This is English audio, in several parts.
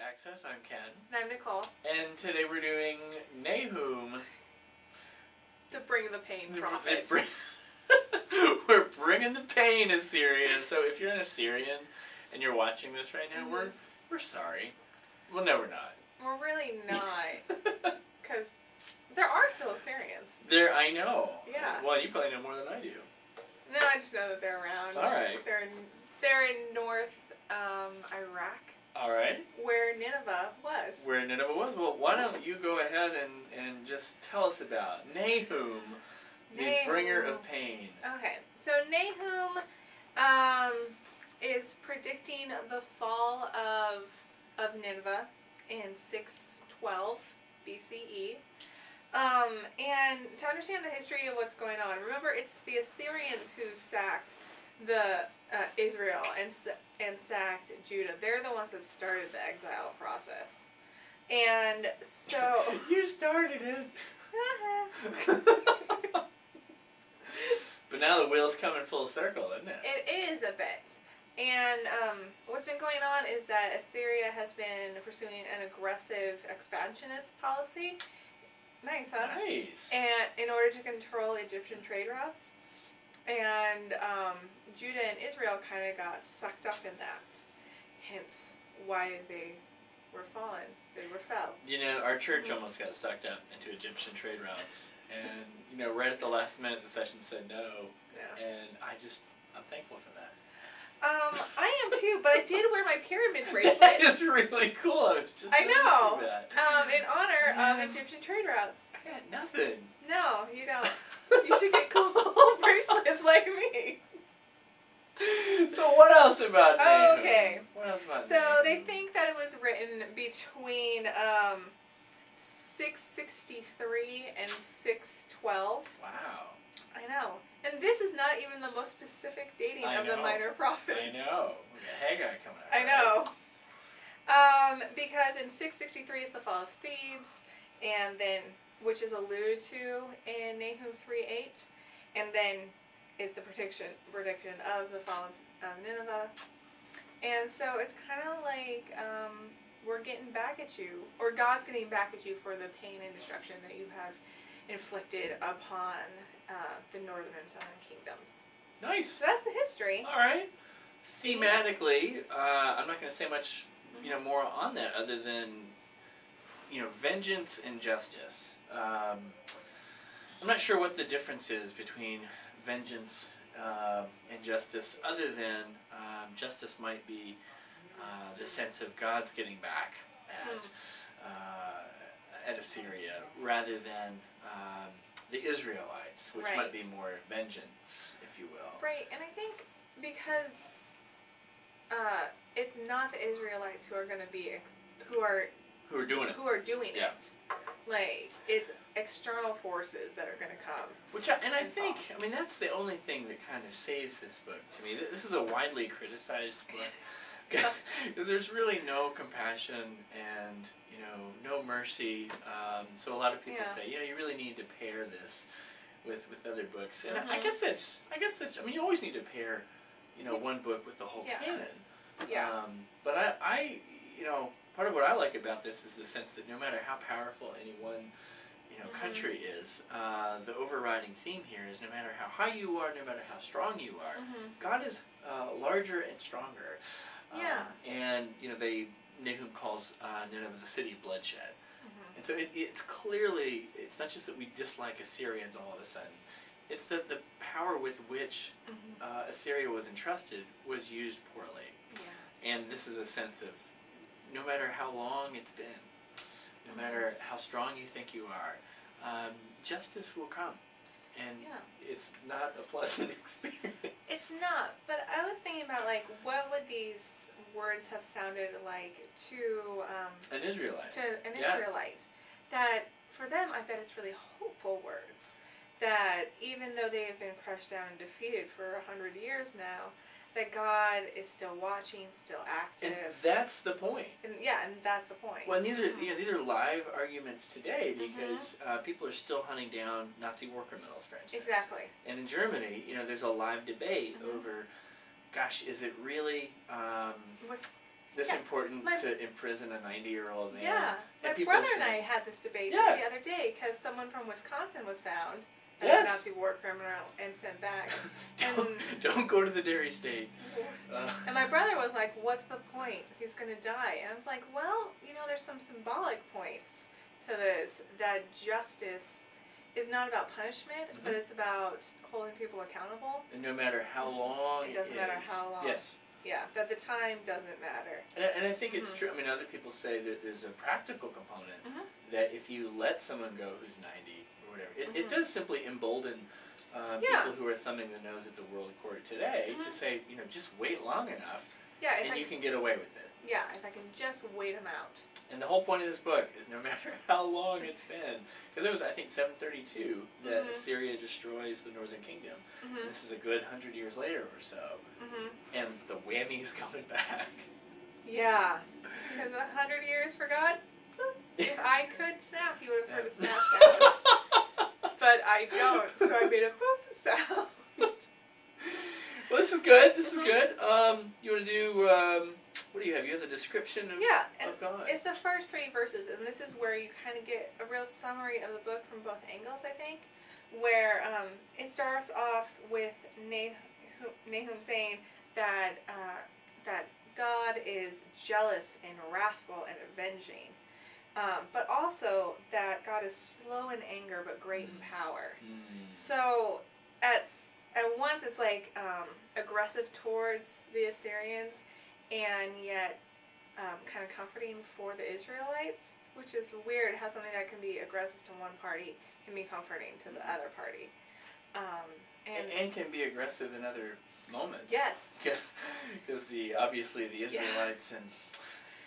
Access. I'm Ken. And I'm Nicole. And today we're doing Nahum. The Bring the Pain prophet. We're bringing the pain, Assyria. So if you're an Assyrian and you're watching this right now, we're sorry. Well, no, we're not. We're really not. Because there are still Assyrians. I know. Yeah. Well, you probably know more than I do. No, I just know that they're around. All right. They're in North Iraq. All right. Where Nineveh was. Where Nineveh was. Well, why don't you go ahead and just tell us about Nahum, the bringer of pain. Okay. So Nahum is predicting the fall of Nineveh in 612 BCE. And to understand the history of what's going on, remember it's the Assyrians who sacked Israel and sacked Judah. They're the ones that started the exile process. And so you started it. But now the wheel's coming full circle, isn't it? It is a bit. And what's been going on is that Assyria has been pursuing an aggressive expansionist policy. Nice, huh? Nice. And in order to control Egyptian trade routes. And Judah and Israel kind of got sucked up in that. Hence why they were fallen. They were fell. You know, our church almost got sucked up into Egyptian trade routes. And, you know, right at the last minute the session said no. Yeah. And I'm thankful for that. I am too, but I did wear my pyramid bracelet. That is really cool. I was just know. That. In honor of Egyptian trade routes. I got nothing. No, you don't. You should get cool bracelets like me. So what else about Nahum? Okay. What else about So Nahum? they think that it was written between 663 and 612. Wow. I know. And this is not even the most specific dating of the minor prophets. I know. We got Haggai coming out. I know. Because in 663 is the fall of Thebes, and then which is alluded to in Nahum 3:8, and then is the prediction of the fall of Nineveh. And so it's kind of like we're getting back at you, or God's getting back at you for the pain and destruction that you have inflicted upon the northern and southern kingdoms. Nice. So that's the history. All right. Thematically, I'm not going to say much, more on that other than, vengeance and justice. I'm not sure what the difference is between vengeance and justice, other than justice might be the sense of God's getting back at Assyria, rather than the Israelites, which might be more vengeance, if you will. Right, and I think because it's not the Israelites who are going to be who are doing it. Like, it's external forces that are going to come. I think that's the only thing that kind of saves this book to me. This is a widely criticized book because there's really no compassion and no mercy. So a lot of people say, you really need to pair this with other books, and I guess that's. You always need to pair, one book with the whole canon. Yeah. But I part of what I like about this is the sense that no matter how powerful any one, country is, the overriding theme here is no matter how high you are, no matter how strong you are, God is larger and stronger. And Nahum calls Nineveh the city of bloodshed. And so it's clearly, it's not just that we dislike Assyrians all of a sudden. It's that the power with which Assyria was entrusted was used poorly. And this is a sense of no matter how long it's been, no matter how strong you think you are, justice will come. And it's not a pleasant experience. It's not, but I was thinking about, what would these words have sounded like to an Israelite. That for them, I bet it's really hopeful words. That even though they have been crushed down and defeated for 100 years now, that God is still watching, still active. And that's the point. And that's the point. Well, and these are live arguments today because people are still hunting down Nazi war criminals, for instance. Exactly. And in Germany, there's a live debate over, gosh, is it really this Yeah. important to imprison a 90-year-old man. Yeah. My people brother say- and I had this debate Yeah. just the other day because someone from Wisconsin was found as Yes. a Nazi war criminal and sent back. Don't go to the dairy state. And my brother was like, what's the point? He's going to die. And I was like, well, there's some symbolic points to this, that justice is not about punishment, but it's about holding people accountable. And no matter how long It doesn't matter how long. Yes. Yeah, that the time doesn't matter. And I think it's true. I mean, other people say that there's a practical component that if you let someone go who's 90 or whatever, it does simply embolden people who are thumbing the nose at the world court today to say, just wait long enough, and you can get away with it. Yeah, if I can just wait them out. And the whole point of this book is no matter how long it's been, because it was, I think, 732 that Assyria destroys the northern kingdom. This is a good 100 years later or so. And the whammy's coming back. Yeah. Because 100 years for God, if I could snap, you would have heard a snap sound. But I don't, so I made a boop sound. Well, this is good. This is good. You want to do, what do you have? You have the description of, of God. It's the first 3 verses, and this is where you kind of get a real summary of the book from both angles, I think, where it starts off with Nahum saying that God is jealous and wrathful and avenging, but also that God is slow in anger but great in power. So at once it's like aggressive towards the Assyrians, and yet kind of comforting for the Israelites, which is weird how something that can be aggressive to one party can be comforting to the other party. And can be aggressive in other moments. Yes. Because obviously the Israelites and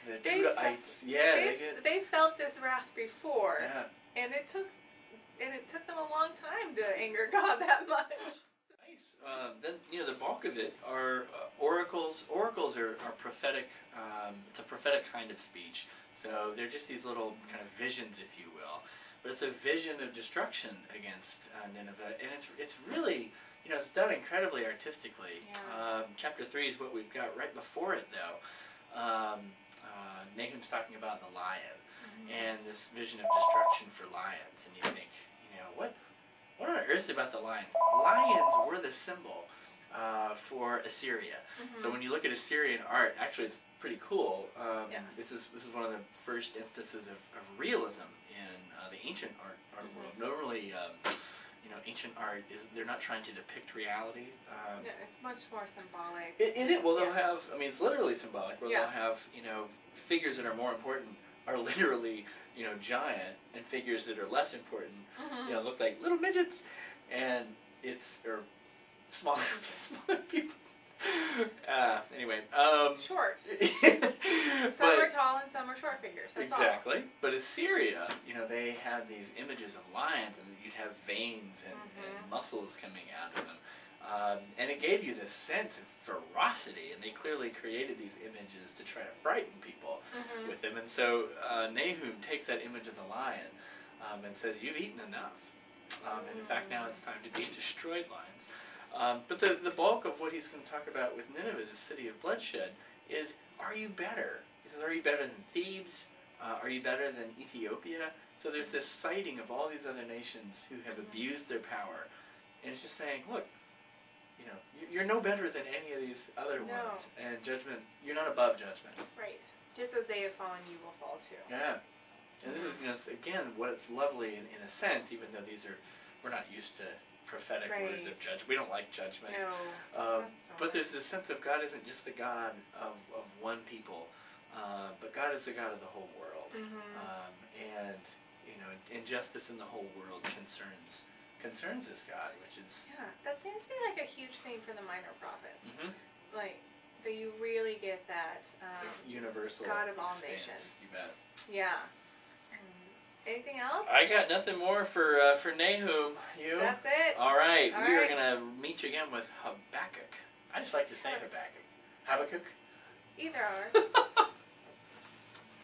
the They've Judahites, they felt this wrath before, yeah. and it took them a long time to anger God that much. Nice. Then the bulk of it are oracles. Oracles are prophetic. It's a prophetic kind of speech. So they're just these little kind of visions, if you will. But it's a vision of destruction against Nineveh, and it's really, it's done incredibly artistically. Yeah. Chapter 3 is what we've got right before it, though. Nahum's talking about the lion and this vision of destruction for lions, and you think, what on earth about the lion? Lions were the symbol for Assyria. So when you look at Assyrian art, actually it's pretty cool. This is one of the first instances of realism in the ancient art world. Normally, ancient art they're not trying to depict reality. No, it's much more symbolic. They'll have. I mean, it's literally symbolic. Where they'll have figures that are more important are literally giant, and figures that are less important look like little midgets, and or smaller people. Anyway, short. Some are tall and some are short figures. That's exactly. all. But Assyria, they had these images of lions, and you'd have veins and muscles coming out of them. And it gave you this sense of ferocity, and they clearly created these images to try to frighten people with them. And so Nahum takes that image of the lion and says, you've eaten enough. And in fact, now it's time to be destroyed lions. But the bulk of what he's going to talk about with Nineveh, the city of bloodshed, is, are you better? He says, are you better than Thebes? Are you better than Ethiopia? So there's this citing of all these other nations who have abused their power. And it's just saying, look, you're no better than any of these other ones. And judgment, you're not above judgment. Right. Just as they have fallen, you will fall too. Yeah. And this is, again, what's lovely in a sense, even though we're not used to prophetic words of judgment. We don't like judgment. No. But there's this sense of God isn't just the God of one people, but God is the God of the whole world. And, injustice in the whole world concerns this God, which is... Yeah, that seems to be like a huge thing for the minor prophets. Like, that you really get that... universal God of all stance, nations. You bet. Yeah. Anything else? I got nothing more for Nahum. You? That's it. All right. We are going to meet you again with Habakkuk. I just like to say Habakkuk. Habakkuk? Either are.